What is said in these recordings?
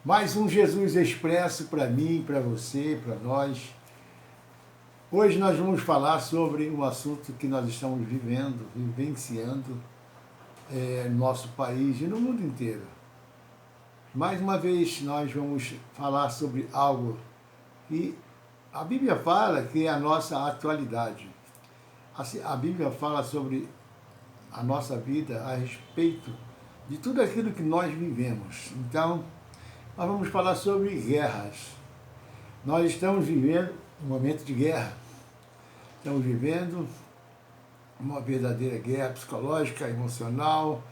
Mais um Jesus Expresso para mim, para você, para nós. Hoje nós vamos falar sobre um assunto que nós estamos vivenciando no nosso país e no mundo inteiro. Mais uma vez nós vamos falar sobre algo que a Bíblia fala que é a nossa atualidade. A Bíblia fala sobre a nossa vida a respeito de tudo aquilo que nós vivemos. Então, nós vamos falar sobre guerras. Nós estamos vivendo um momento de guerra. Estamos vivendo uma verdadeira guerra psicológica, emocional,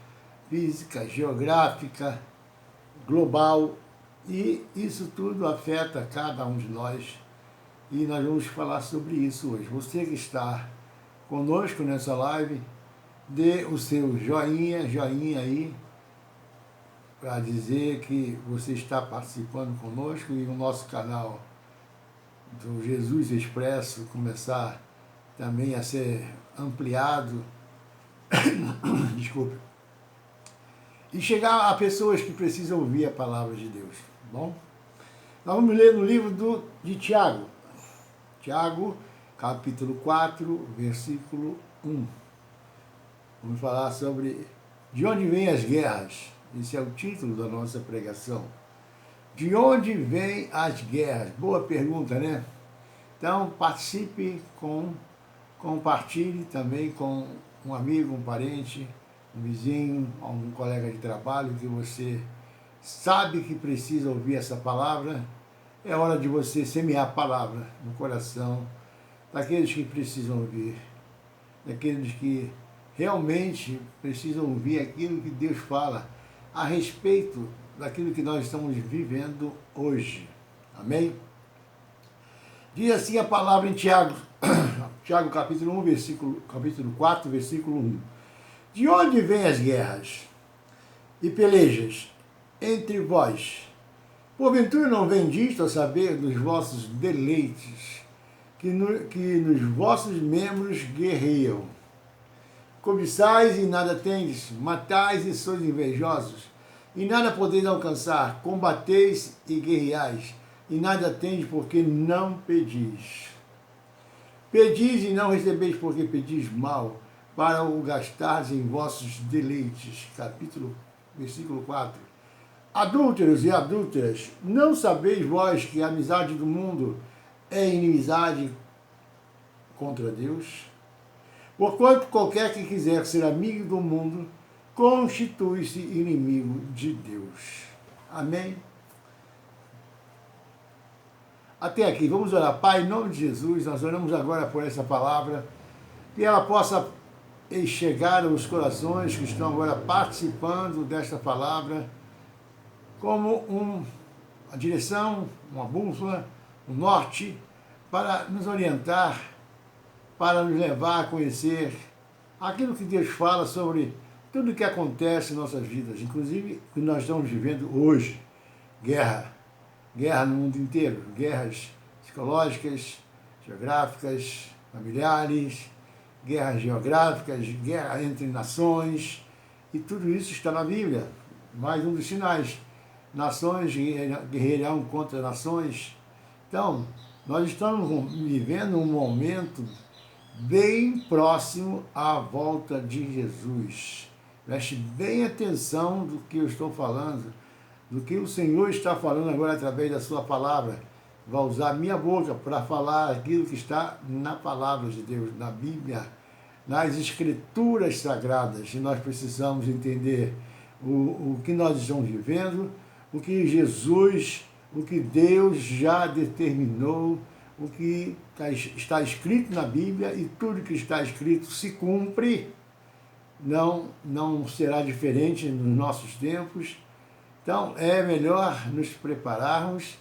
física, geográfica, global. E isso tudo afeta cada um de nós. E nós vamos falar sobre isso hoje. Você que está conosco nessa live, dê o seu joinha aí, para dizer que você está participando conosco e o nosso canal do Jesus Expresso começar também a ser ampliado, desculpe, e chegar a pessoas que precisam ouvir a palavra de Deus, tá bom? Nós vamos ler no livro de Tiago, capítulo 4, versículo 1. Vamos falar sobre de onde vêm as guerras. Esse é o título da nossa pregação. De onde vêm as guerras? Boa pergunta, né? Então, participe, compartilhe também com um amigo, um parente, um vizinho, um colega de trabalho que você sabe que precisa ouvir essa palavra. É hora de você semear a palavra no coração daqueles que precisam ouvir, daqueles que realmente precisam ouvir aquilo que Deus fala a respeito daquilo que nós estamos vivendo hoje. Amém? Diz assim a palavra em Tiago, capítulo 4, versículo 1. De onde vêm as guerras e pelejas entre vós? Porventura não vem disto a saber dos vossos deleites, que nos vossos membros guerreiam? Cobiçais e nada tendes, matais e sois invejosos, e nada podeis alcançar, combateis e guerreais, e nada tendes porque não pedis. Pedis e não recebeis porque pedis mal, para o gastardes em vossos deleites. Versículo 4. Adúlteros e adúlteras, não sabeis vós que a amizade do mundo é inimizade contra Deus? Porquanto qualquer que quiser ser amigo do mundo, constitui-se inimigo de Deus. Amém? Até aqui, vamos orar. Pai, em nome de Jesus, nós oramos agora por essa palavra, que ela possa chegar aos corações que estão agora participando desta palavra, como uma direção, uma bússola, um norte, para nos orientar, para nos levar a conhecer aquilo que Deus fala sobre tudo o que acontece em nossas vidas, inclusive o que nós estamos vivendo hoje. Guerra no mundo inteiro, guerras psicológicas, geográficas, familiares, guerras geográficas, guerra entre nações, e tudo isso está na Bíblia. Mais um dos sinais, nações guerrearão contra nações. Então, nós estamos vivendo um momento bem próximo à volta de Jesus. Preste bem atenção do que eu estou falando, do que o Senhor está falando agora através da sua palavra. Vai usar a minha boca para falar aquilo que está na palavra de Deus, na Bíblia, nas Escrituras Sagradas. E nós precisamos entender o que nós estamos vivendo, o que Jesus, o que Deus já determinou, o que está escrito na Bíblia, e tudo que está escrito se cumpre, não será diferente nos nossos tempos. Então é melhor nos prepararmos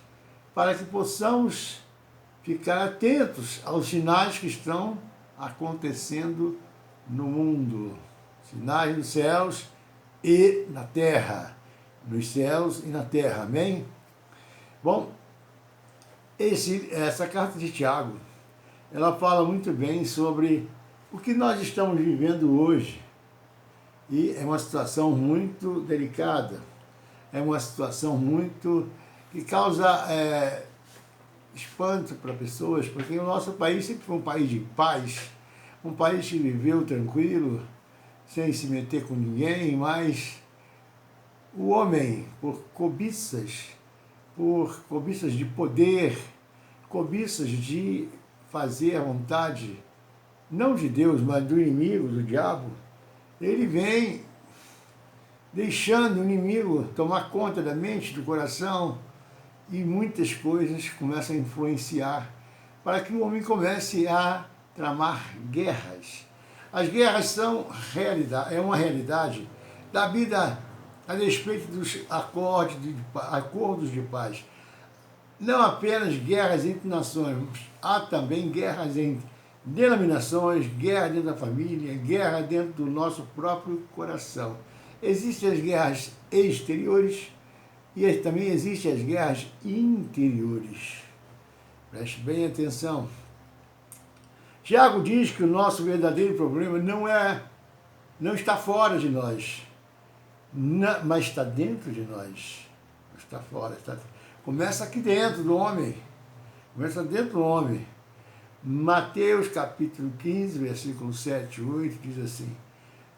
para que possamos ficar atentos aos sinais que estão acontecendo no mundo. Sinais nos céus e na terra. Nos céus e na terra. Amém? Bom, essa carta de Tiago, ela fala muito bem sobre o que nós estamos vivendo hoje. E é uma situação muito delicada. é uma situação muito que causa espanto para pessoas, porque o nosso país sempre foi um país de paz, um país que viveu tranquilo, sem se meter com ninguém, mas o homem, por cobiças de poder, cobiças de fazer a vontade, não de Deus, mas do inimigo, do diabo, ele vem deixando o inimigo tomar conta da mente, do coração, e muitas coisas começam a influenciar para que o homem comece a tramar guerras. As guerras são realidade, é uma realidade da vida a respeito dos acordos de paz. Não apenas guerras entre nações, há também guerras entre denominações, guerra dentro da família, guerra dentro do nosso próprio coração. Existem as guerras exteriores e também existem as guerras interiores. Preste bem atenção. Tiago diz que o nosso verdadeiro problema não está fora de nós, mas está dentro de nós. Não está fora, começa aqui dentro do homem. Começa dentro do homem. Mateus capítulo 15, versículo 7 e 8 diz assim: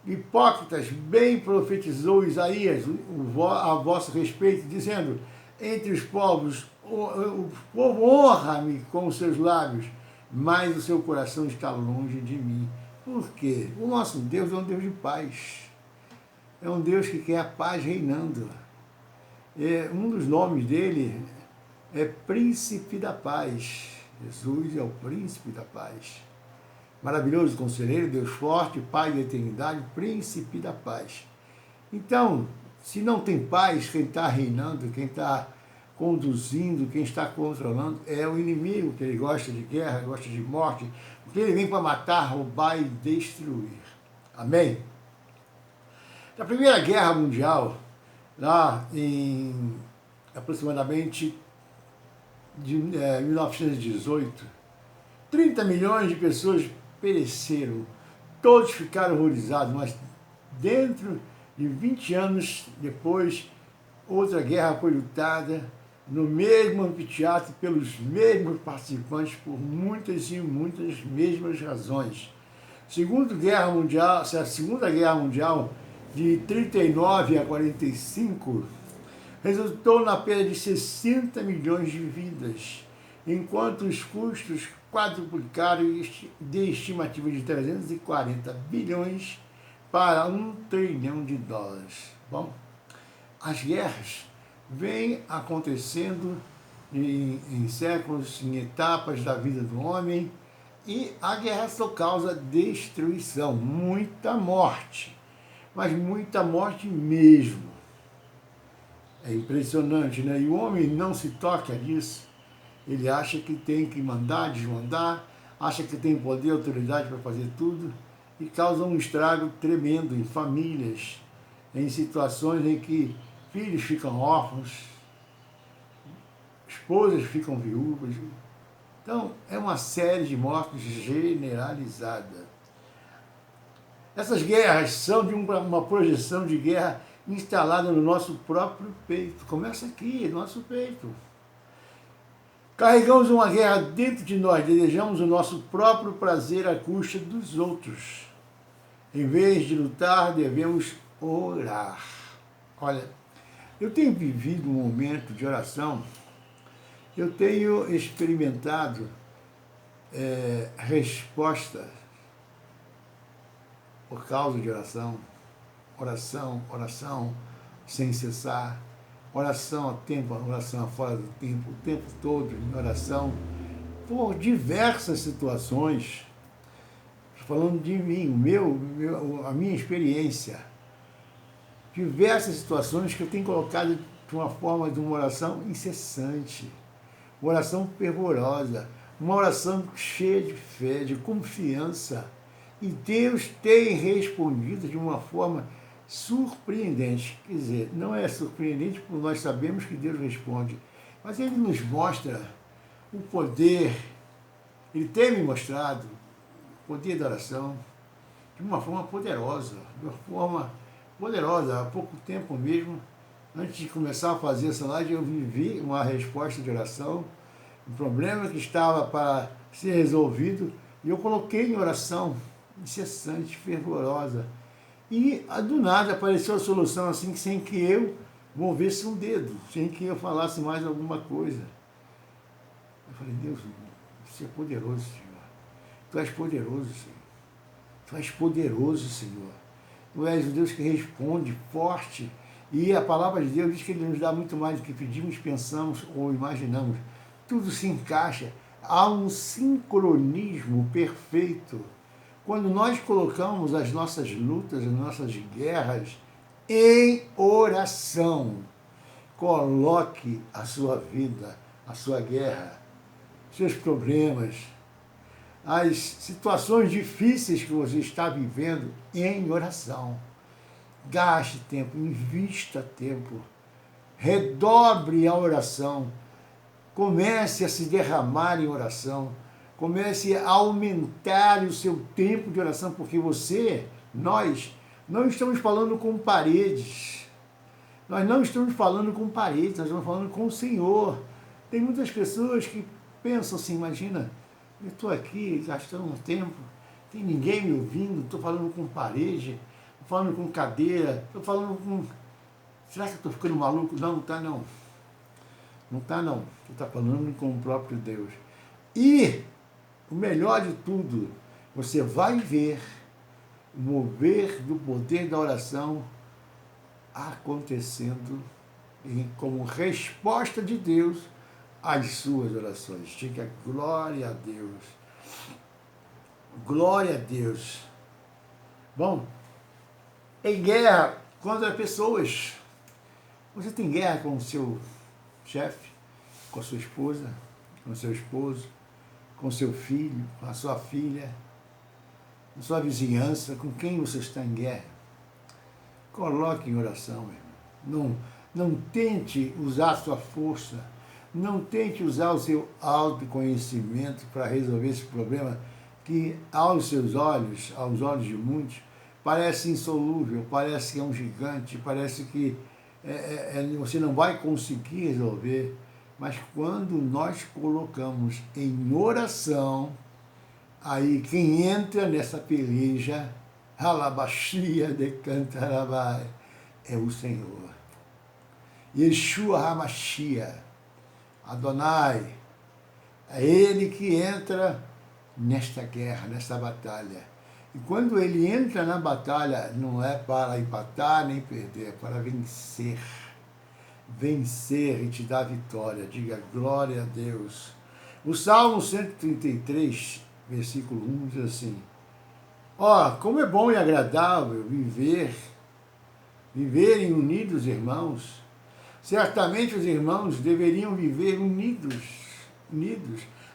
Hipócritas, bem profetizou Isaías a vosso respeito, dizendo: entre os povos, o povo honra-me com os seus lábios, mas o seu coração está longe de mim. Por quê? O nosso Deus é um Deus de paz. É um Deus que quer a paz reinando. Um dos nomes dele é Príncipe da Paz. Jesus é o Príncipe da Paz. Maravilhoso Conselheiro, Deus forte, Pai da eternidade, Príncipe da Paz. Então, se não tem paz, quem está reinando, quem está conduzindo, quem está controlando, é o inimigo, que ele gosta de guerra, gosta de morte, porque ele vem para matar, roubar e destruir. Amém? Na Primeira Guerra Mundial, lá em aproximadamente de 1918, 30 milhões de pessoas pereceram, todos ficaram horrorizados, mas dentro de 20 anos depois, outra guerra foi lutada no mesmo anfiteatro, pelos mesmos participantes, por muitas e muitas mesmas razões. A Segunda Guerra Mundial, de 39 a 45, resultou na perda de 60 milhões de vidas, enquanto os custos quadruplicaram de estimativa de 340 bilhões para 1 trilhão de dólares. Bom, as guerras vêm acontecendo em séculos, em etapas da vida do homem, e a guerra só causa destruição, muita morte, mas muita morte mesmo. É impressionante, né? E o homem não se toca nisso. Ele acha que tem que mandar, desmandar, acha que tem poder e autoridade para fazer tudo, e causa um estrago tremendo em famílias, em situações em que filhos ficam órfãos, esposas ficam viúvas. Então, é uma série de mortes generalizada. Essas guerras são de uma projeção de guerra instalada no nosso próprio peito. Começa aqui, no nosso peito. Carregamos uma guerra dentro de nós, desejamos o nosso próprio prazer à custa dos outros. Em vez de lutar, devemos orar. Olha, eu tenho vivido um momento de oração, eu tenho experimentado respostas por causa de oração, oração sem cessar, oração a tempo, oração fora do tempo, o tempo todo em oração, por diversas situações, falando de mim, a minha experiência, diversas situações que eu tenho colocado de uma forma de uma oração incessante, uma oração fervorosa, uma oração cheia de fé, de confiança, e Deus tem respondido de uma forma surpreendente. Quer dizer, não é surpreendente porque nós sabemos que Deus responde, mas Ele nos mostra o poder, Ele tem me mostrado o poder da oração de uma forma poderosa, Há pouco tempo mesmo Antes de começar a fazer essa live, eu vivi uma resposta de oração, um problema que estava para ser resolvido, e eu coloquei em oração, incessante, fervorosa. E do nada apareceu a solução assim, sem que eu movesse um dedo, sem que eu falasse mais alguma coisa. Eu falei, Deus, você é poderoso, Senhor. Tu és poderoso, Senhor. Tu és poderoso, Senhor. Tu és o Deus que responde forte. E a palavra de Deus diz que Ele nos dá muito mais do que pedimos, pensamos ou imaginamos. Tudo se encaixa. Há um sincronismo perfeito. Quando nós colocamos as nossas lutas, as nossas guerras em oração, coloque a sua vida, a sua guerra, seus problemas, as situações difíceis que você está vivendo em oração. Gaste tempo, invista tempo, redobre a oração, comece a se derramar em oração, comece a aumentar o seu tempo de oração, porque nós, não estamos falando com paredes, nós não estamos falando com paredes, nós estamos falando com o Senhor. Tem muitas pessoas que pensam assim, imagina, eu estou aqui gastando um tempo, tem ninguém me ouvindo, estou falando com parede, estou falando com cadeira, estou falando com... Será que eu estou ficando maluco? Não, não está não. Não está não. Você está falando com o próprio Deus. E o melhor de tudo, você vai ver o mover do poder da oração acontecendo como resposta de Deus às suas orações. Diga glória a Deus. Glória a Deus. Bom, em guerra contra pessoas. Você tem guerra com o seu chefe, com a sua esposa, com o seu esposo, com o seu filho, com a sua filha, com a sua vizinhança, com quem você está em guerra. Coloque em oração, irmão. Não tente usar a sua força, não tente usar o seu autoconhecimento para resolver esse problema que, aos seus olhos, aos olhos de muitos, parece insolúvel, parece que é um gigante, parece que você não vai conseguir resolver. Mas quando nós colocamos em oração, aí quem entra nessa peleja, Halabashia de Cantarabai, é o Senhor. Yeshua HaMashiach, Adonai, é Ele que entra nesta guerra, nesta batalha. E quando Ele entra na batalha, não é para empatar nem perder, é para vencer. Vencer e te dar vitória. Diga glória a Deus. O Salmo 133, versículo 1, diz assim: como é bom e agradável viverem unidos, irmãos. Certamente os irmãos deveriam viver unidos.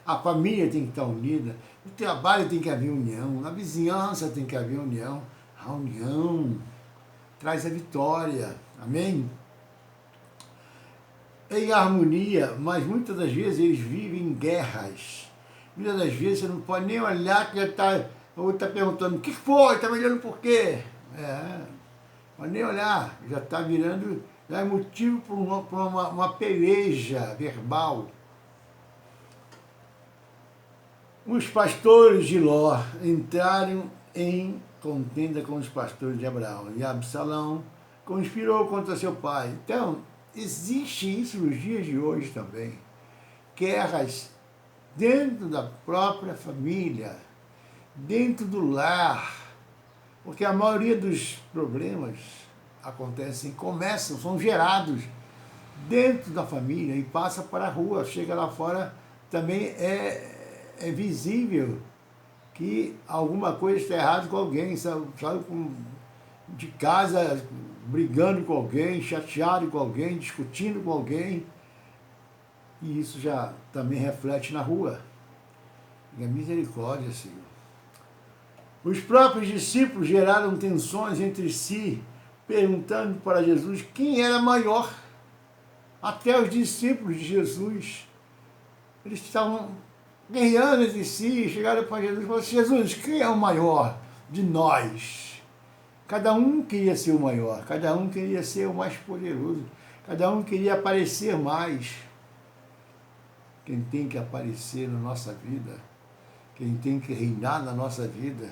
A família tem que estar unida, no trabalho tem que haver união, na vizinhança tem que haver união. A união traz a vitória. Amém? Em harmonia, mas muitas das vezes eles vivem em guerras. Muitas das vezes você não pode nem olhar que já está... O outro está perguntando, o que foi? Está me olhando por quê? Pode nem olhar, já está virando... Já é motivo para uma peleja verbal. Os pastores de Ló entraram em contenda com os pastores de Abraão. E Absalão conspirou contra seu pai. Então, existe isso nos dias de hoje também. Guerras dentro da própria família, dentro do lar. Porque a maioria dos problemas são gerados dentro da família e passa para a rua. Chega lá fora, também é visível que alguma coisa está errada com alguém, sai de casa brigando com alguém, chateado com alguém, discutindo com alguém, e isso já também reflete na rua. E a misericórdia, Senhor. Os próprios discípulos geraram tensões entre si, perguntando para Jesus quem era maior. Até os discípulos de Jesus, eles estavam guerreando entre si, chegaram para Jesus e falaram: Jesus, quem é o maior de nós? Cada um queria ser o maior, cada um queria ser o mais poderoso, Cada um queria aparecer mais. Quem tem que aparecer na nossa vida, quem tem que reinar na nossa vida,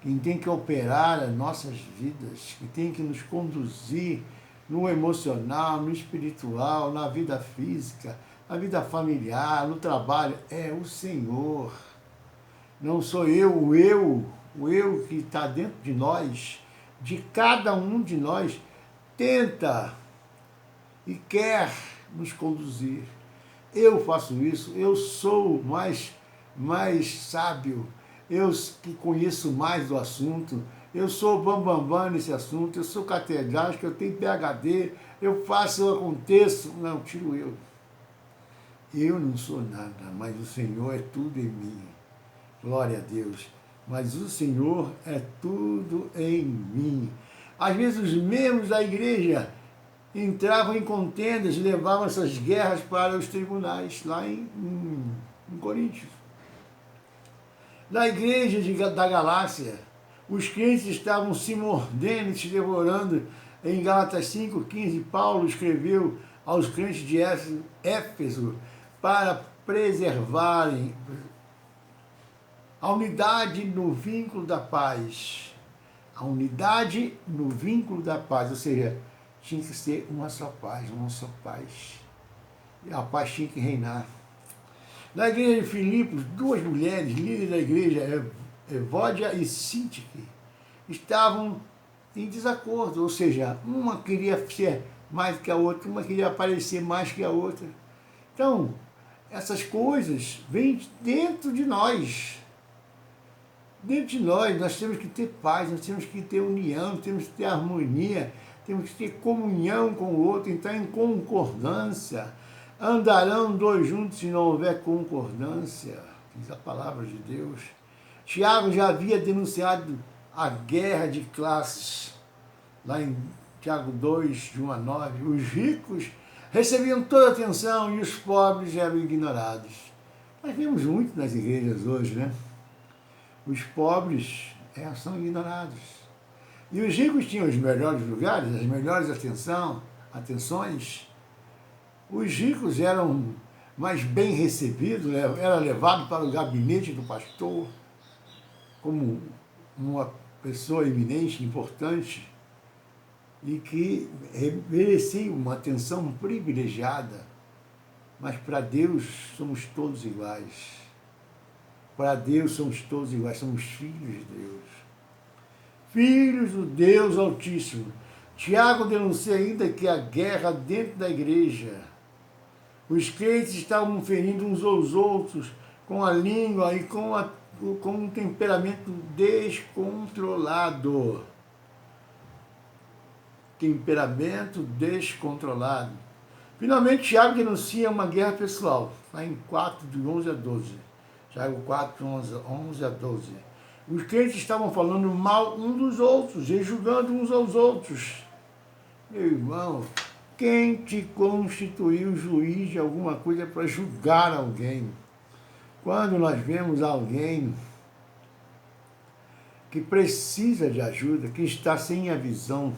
quem tem que operar as nossas vidas, quem tem que nos conduzir no emocional, no espiritual, na vida física, na vida familiar, no trabalho, é o Senhor. Não sou eu, o eu que está dentro de nós, de cada um de nós, tenta e quer nos conduzir. Eu faço isso, eu sou mais sábio, eu que conheço mais do assunto, eu sou bambambam nesse assunto, eu sou catedrático, eu tenho PhD, eu faço, eu aconteço. Não, tiro eu. Eu não sou nada, mas o Senhor é tudo em mim. Glória a Deus. Mas o Senhor é tudo em mim. Às vezes os membros da igreja entravam em contendas e levavam essas guerras para os tribunais, lá em Coríntios. Na igreja da Galácia, os crentes estavam se mordendo e se devorando. Em Gálatas 5,15, Paulo escreveu aos crentes de Éfeso para preservarem a unidade no vínculo da paz. A unidade no vínculo da paz, ou seja, tinha que ser uma só paz. E a paz tinha que reinar. Na igreja de Filipos, duas mulheres, líderes da igreja, Evódia e Sintique, estavam em desacordo, ou seja, uma queria ser mais que a outra, uma queria aparecer mais que a outra. Então, essas coisas vêm dentro de nós. Dentro de nós temos que ter paz, nós temos que ter união, temos que ter harmonia, temos que ter comunhão com o outro, entrar em concordância. Andarão dois juntos se não houver concordância, diz a palavra de Deus. Tiago já havia denunciado a guerra de classes, lá em Tiago 2, de 1 a 9. Os ricos recebiam toda a atenção e os pobres eram ignorados. Nós vemos muito nas igrejas hoje, né? Os pobres são ignorados. E os ricos tinham os melhores lugares, as melhores atenções. Os ricos eram mais bem recebidos, era levado para o gabinete do pastor como uma pessoa eminente, importante, e que merecia uma atenção privilegiada. Mas para Deus somos todos iguais. Para Deus somos todos iguais, somos filhos de Deus. Filhos do Deus Altíssimo. Tiago denuncia ainda que a guerra dentro da igreja, os crentes estavam ferindo uns aos outros com a língua e com um temperamento descontrolado. Temperamento descontrolado. Finalmente, Tiago denuncia uma guerra pessoal, lá em 4, de 11 a 12. Tiago 4, 11 a 12. Os crentes estavam falando mal uns dos outros, e julgando uns aos outros. Meu irmão, quem te constituiu juiz de alguma coisa para julgar alguém? Quando nós vemos alguém que precisa de ajuda, que está sem a visão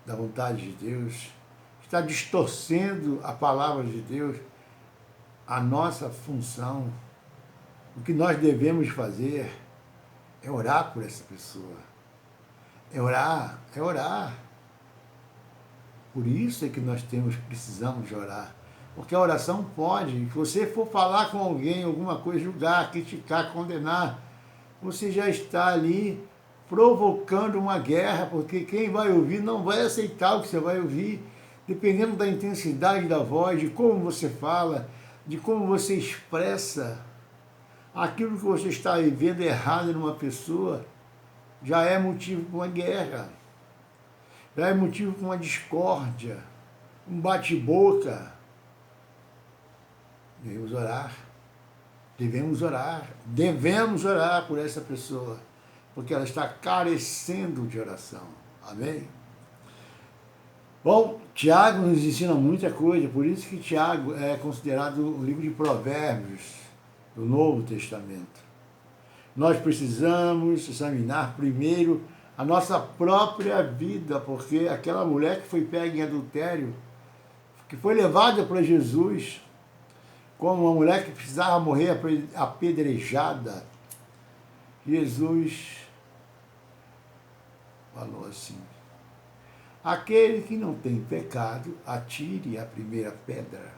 da vontade de Deus, está distorcendo a palavra de Deus, a nossa função, o que nós devemos fazer é orar por essa pessoa. É orar. Por isso é que nós precisamos de orar. Porque a oração pode, se você for falar com alguém, alguma coisa, julgar, criticar, condenar, você já está ali provocando uma guerra, porque quem vai ouvir não vai aceitar o que você vai ouvir, dependendo da intensidade da voz, de como você fala, de como você expressa. Aquilo que você está vendo errado numa pessoa já é motivo para uma guerra, já é motivo para uma discórdia, um bate-boca. Devemos orar por essa pessoa, porque ela está carecendo de oração. Amém? Bom, Tiago nos ensina muita coisa, por isso que Tiago é considerado o livro de Provérbios do Novo Testamento. Nós precisamos examinar primeiro a nossa própria vida, porque aquela mulher que foi pega em adultério, que foi levada para Jesus, como uma mulher que precisava morrer apedrejada, Jesus falou assim: aquele que não tem pecado, atire a primeira pedra.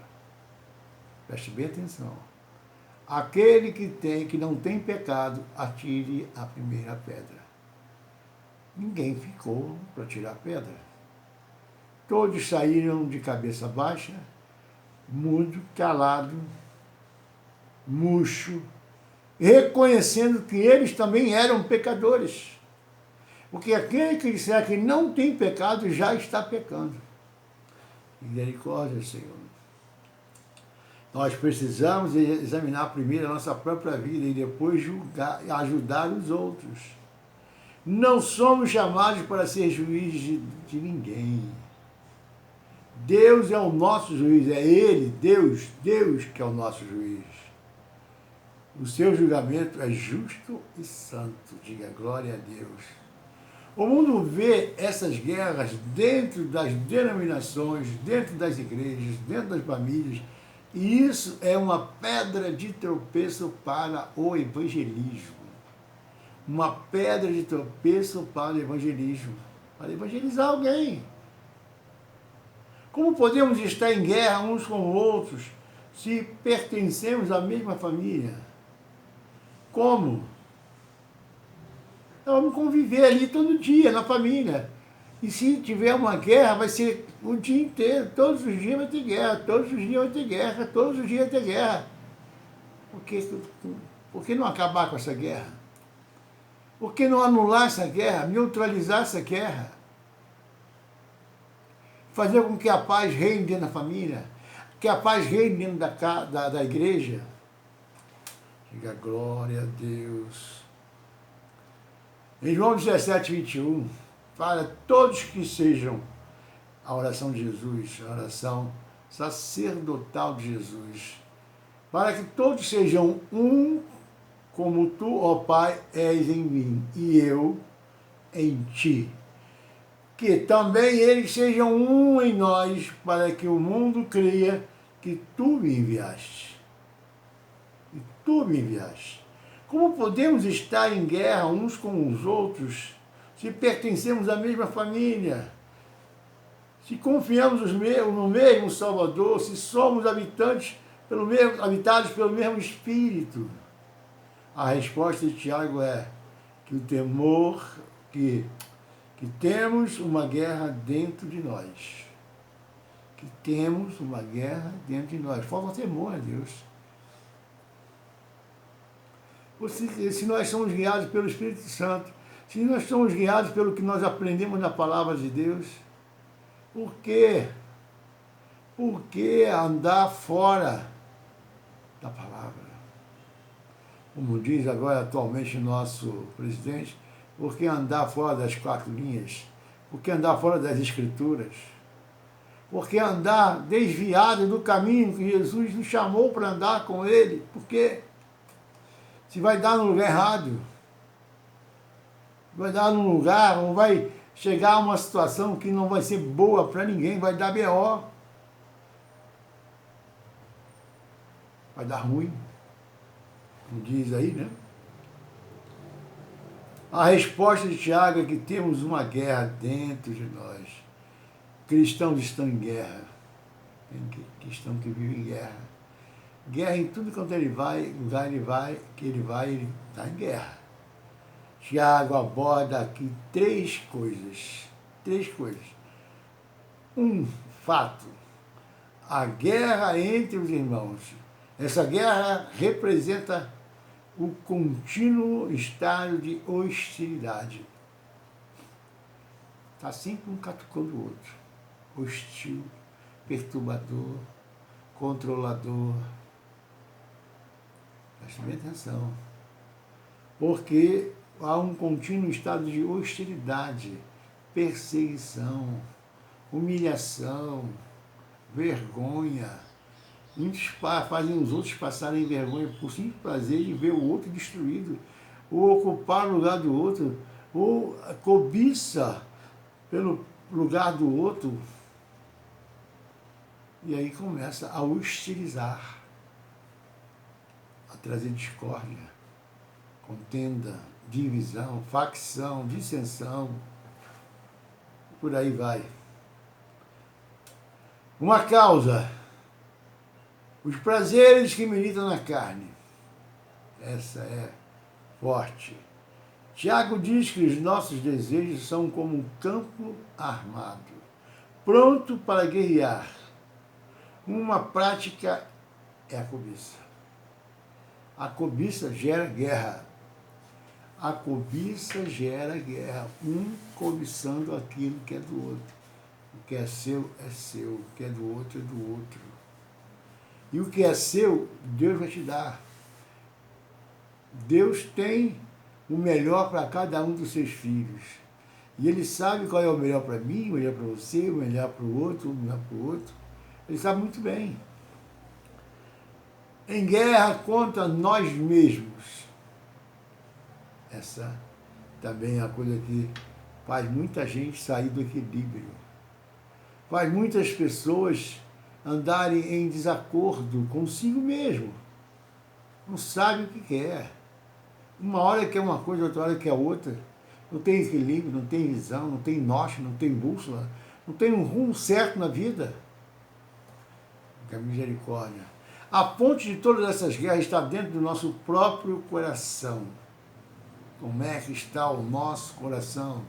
Preste bem atenção. Aquele que não tem pecado, atire a primeira pedra. Ninguém ficou para tirar pedra. Todos saíram de cabeça baixa, mudo, calado, murcho, reconhecendo que eles também eram pecadores. Porque aquele que disser que não tem pecado já está pecando. Misericórdia, Senhor. Nós precisamos examinar primeiro a nossa própria vida e depois julgar e ajudar os outros. Não somos chamados para ser juízes de ninguém. Deus é o nosso juiz, é Ele, Deus que é o nosso juiz. O seu julgamento é justo e santo. Diga glória a Deus. O mundo vê essas guerras dentro das denominações, dentro das igrejas, dentro das famílias, e isso é uma pedra de tropeço para o evangelismo. Uma pedra de tropeço para o evangelismo, para evangelizar alguém. Como podemos estar em guerra uns com os outros se pertencemos à mesma família? Como? Nós vamos conviver ali todo dia, na família. E se tiver uma guerra, vai ser o dia inteiro. Todos os dias vai ter guerra, todos os dias vai ter guerra, todos os dias vai ter guerra. Por que não acabar com essa guerra? Por que não anular essa guerra, neutralizar essa guerra? Fazer com que a paz reine dentro da família, que a paz reine dentro da igreja. Diga glória a Deus. Em João 17, 21, fala todos que sejam a oração de Jesus, a oração sacerdotal de Jesus, para que todos sejam um, como tu, ó Pai, és em mim, e eu em ti. Que também eles sejam um em nós, para que o mundo creia que tu me enviaste. E tu me enviaste. Como podemos estar em guerra uns com os outros se pertencemos à mesma família? Se confiamos no mesmo Salvador, se somos habitados pelo mesmo Espírito? A resposta de Tiago é que o temor, que temos uma guerra dentro de nós. Que temos uma guerra dentro de nós. Falta temor a Deus. Se nós somos guiados pelo Espírito Santo, se nós somos guiados pelo que nós aprendemos na palavra de Deus, por quê? Por que andar fora da palavra? Como diz agora atualmente o nosso presidente, por que andar fora das 4 linhas? Por que andar fora das Escrituras? Por que andar desviado do caminho que Jesus nos chamou para andar com Ele? Por quê? Se vai dar no lugar errado, vai dar num lugar, ou vai chegar a uma situação que não vai ser boa para ninguém, vai dar B.O., vai dar ruim, como diz aí, né? A resposta de Tiago é que temos uma guerra dentro de nós. Cristãos estão em guerra. Tem cristão que vive em guerra. Guerra em tudo quanto ele vai, lugar ele está em guerra. Tiago aborda aqui 3 coisas. 3 coisas. Fato. A guerra entre os irmãos. Essa guerra representa o contínuo estado de hostilidade. Está sempre um catucando o outro. Hostil, perturbador, controlador. Preste bem atenção. Porque há um contínuo estado de hostilidade, perseguição, humilhação, vergonha. Muitos fazem os outros passarem vergonha por simples prazer de ver o outro destruído, ou ocupar o lugar do outro, ou a cobiça pelo lugar do outro, e aí começa a hostilizar, a trazer discórdia, contenda, divisão, facção, dissensão, por aí vai. Uma causa, os prazeres que militam na carne. Essa é forte. Tiago diz que os nossos desejos são como um campo armado, pronto para guerrear. Uma prática é a cobiça. A cobiça gera guerra. A cobiça gera guerra. Um cobiçando aquilo que é do outro. O que é seu, o que é do outro, é do outro. E o que é seu, Deus vai te dar. Deus tem o melhor para cada um dos seus filhos. E Ele sabe qual é o melhor para mim, o melhor para você, o melhor para o outro, o melhor para o outro. Ele sabe muito bem. Em guerra contra nós mesmos. Essa também é a coisa que faz muita gente sair do equilíbrio. Faz muitas pessoas andarem em desacordo consigo mesmo. Não sabe o que quer. Uma hora quer uma coisa, outra hora quer outra. Não tem equilíbrio, não tem visão, não tem norte, não tem bússola. Não tem um rumo certo na vida. Que a misericórdia. A fonte de todas essas guerras está dentro do nosso próprio coração. Como é que está o nosso coração?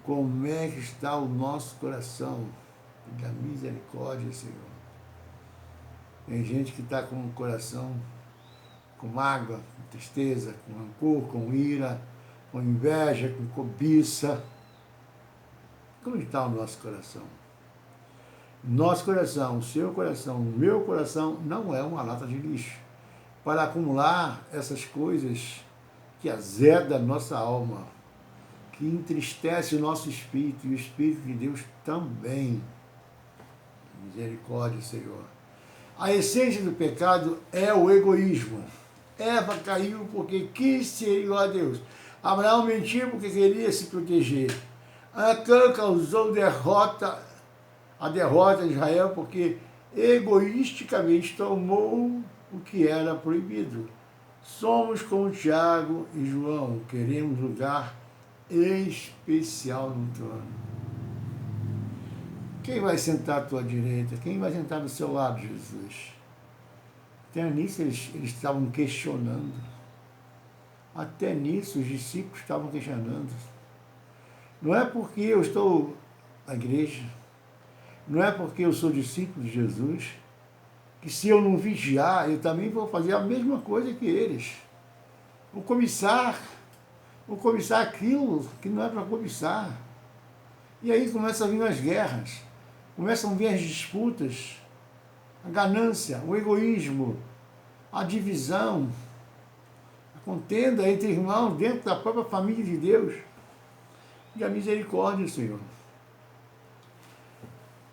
Como é que está o nosso coração? Da misericórdia, Senhor. Tem gente que está com o coração com mágoa, com tristeza, com rancor, com ira, com inveja, com cobiça. Como está o nosso coração? Nosso coração, o seu coração, o meu coração não é uma lata de lixo para acumular essas coisas que azeda a nossa alma, que entristece o nosso espírito e o Espírito de Deus também. Misericórdia, Senhor. A essência do pecado é o egoísmo. Eva caiu porque quis ser igual a Deus. Abraão mentiu porque queria se proteger. Acã causou a derrota de Israel porque egoisticamente tomou o que era proibido. Somos como Tiago e João, queremos lugar especial no trono. Quem vai sentar à tua direita? Quem vai sentar do seu lado, Jesus? Até nisso eles estavam questionando. Até nisso os discípulos estavam questionando. Não é porque eu estou na igreja, não é porque eu sou discípulo de Jesus, que se eu não vigiar, eu também vou fazer a mesma coisa que eles. Vou cobiçar aquilo que não é para cobiçar. E aí começam a vir as guerras, começam a vir as disputas, a ganância, o egoísmo, a divisão, a contenda entre irmãos dentro da própria família de Deus. E a misericórdia, Senhor.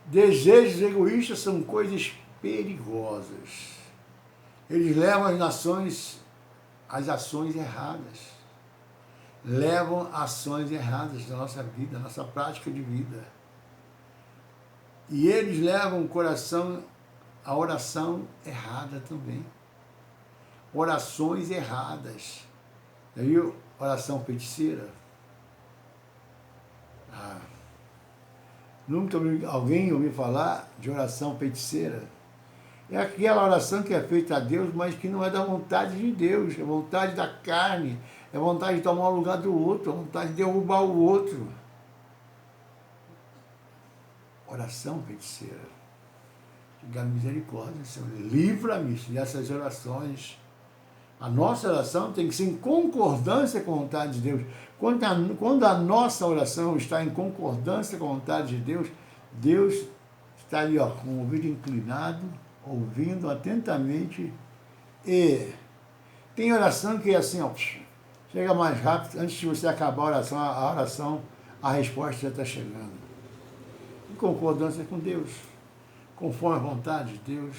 Desejos egoístas são coisas perigosas. Eles levam as nações às ações erradas. Levam ações erradas da nossa vida, da nossa prática de vida. E eles levam o coração à oração errada também. Orações erradas. Já viu? Oração feiticeira. Nunca alguém ouviu falar de oração feiticeira? É aquela oração que é feita a Deus, mas que não é da vontade de Deus, é vontade da carne, é vontade de tomar o lugar do outro, é vontade de derrubar o outro. Oração feiticeira. Diga misericórdia, Senhor, livra-me dessas orações. A nossa oração tem que ser em concordância com a vontade de Deus. Quando a nossa oração está em concordância com a vontade de Deus, Deus está ali, ó, com o ouvido inclinado, ouvindo atentamente. E tem oração que é assim, ó, chega mais rápido, antes de você acabar a oração, a resposta já está chegando. Em concordância com Deus, conforme a vontade de Deus,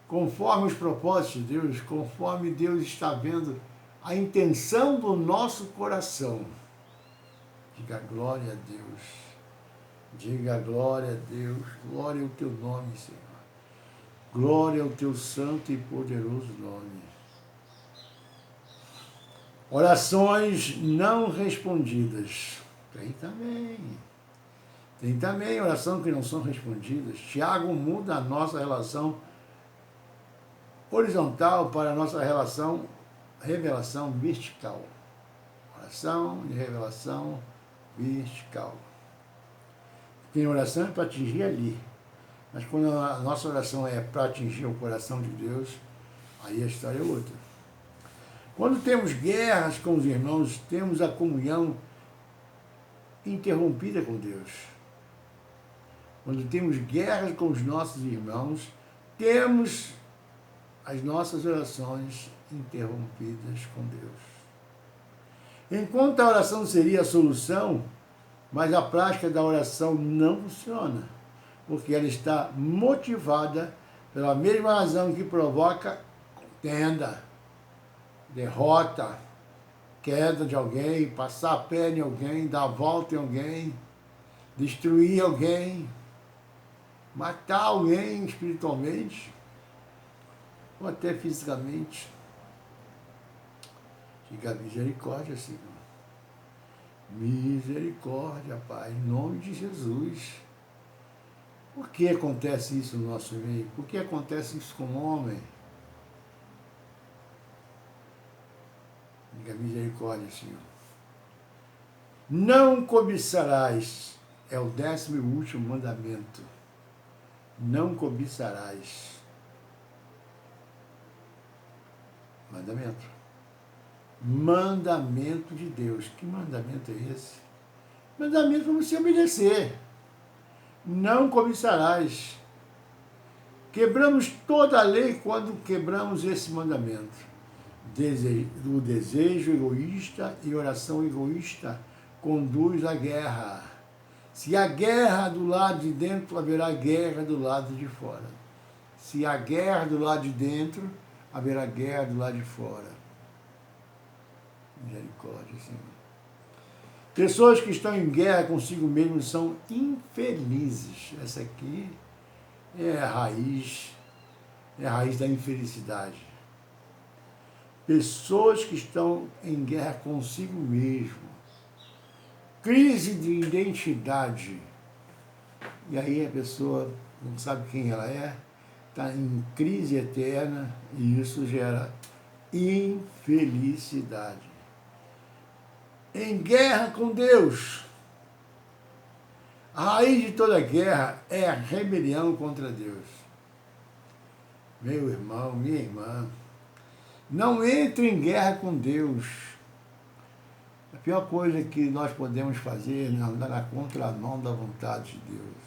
conforme os propósitos de Deus, conforme Deus está vendo a intenção do nosso coração. Diga glória a Deus. Diga glória a Deus. Glória ao teu nome, Senhor. Glória ao teu santo e poderoso nome. Orações não respondidas. Tem também. Tem também orações que não são respondidas. Tiago muda a nossa relação horizontal para a nossa revelação vertical. Oração de revelação vertical. Tem oração para atingir ali. Mas quando a nossa oração é para atingir o coração de Deus, aí a história é outra. Quando temos guerras com os irmãos, temos a comunhão interrompida com Deus. Quando temos guerras com os nossos irmãos, temos as nossas orações interrompidas com Deus. Enquanto a oração seria a solução, mas a prática da oração não funciona, porque ela está motivada pela mesma razão que provoca contenda, derrota, queda de alguém, passar a perna em alguém, dar a volta em alguém, destruir alguém, matar alguém espiritualmente ou até fisicamente. Diga misericórdia, Senhor. Misericórdia, Pai, em nome de Jesus. Por que acontece isso no nosso meio? Por que acontece isso com o homem? Diga misericórdia, Senhor. Não cobiçarás, é o 10º e último mandamento. Não cobiçarás. Mandamento. Mandamento de Deus. Que mandamento é esse? Mandamento para você obedecer. Não cobiçarás. Quebramos toda a lei quando quebramos esse mandamento. O desejo egoísta e oração egoísta conduz à guerra. Se há guerra do lado de dentro, haverá guerra do lado de fora. Se há guerra do lado de dentro, haverá guerra do lado de fora. Misericórdia, Senhor. Pessoas que estão em guerra consigo mesmos são infelizes. Essa aqui é a raiz da infelicidade. Pessoas que estão em guerra consigo mesmo. Crise de identidade. E aí a pessoa não sabe quem ela é, está em crise eterna e isso gera infelicidade. Em guerra com Deus. A raiz de toda guerra é a rebelião contra Deus. Meu irmão, minha irmã, não entre em guerra com Deus. A pior coisa que nós podemos fazer é andar na contramão da vontade de Deus.